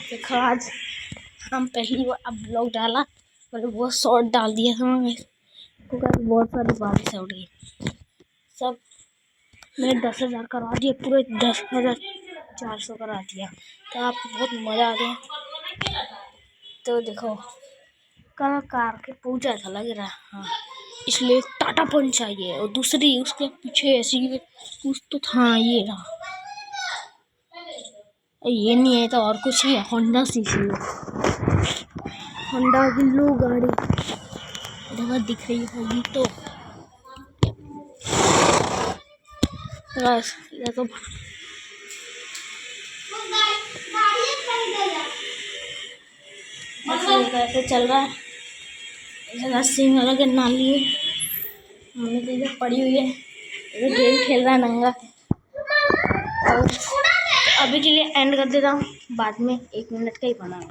देखो आज हम पहली बार अब ब्लॉग डाला, मतलब बहुत शॉर्ट डाल दिया था मैं, क्योंकि बहुत सारी बारिश हो रही है। सब मैंने 10,000 करवा दिया, पूरे 10,400 करा दिया, तो आपको बहुत मज़ा आ गया। तो देखो कल कार के पूजा था लग रहा, हाँ इसलिए टाटा पंच चाहिए, और दूसरी उसके पीछे ऐसी कुछ तो था, ये रहा, ये नहीं है तो और कुछ नहीं है, होंडा सीसी, होंडा की लो गाड़ी इधर दिख रही होगी तो बस ये तो ऐसे चल रहा है। रस्सी में लगे ना लिए मम्मी तो इधर पड़ी हुई है, इधर गेम खेल रहा है नंगा। और अभी के लिए एंड कर देता हूँ, बाद में 1 मिनट का ही बना है।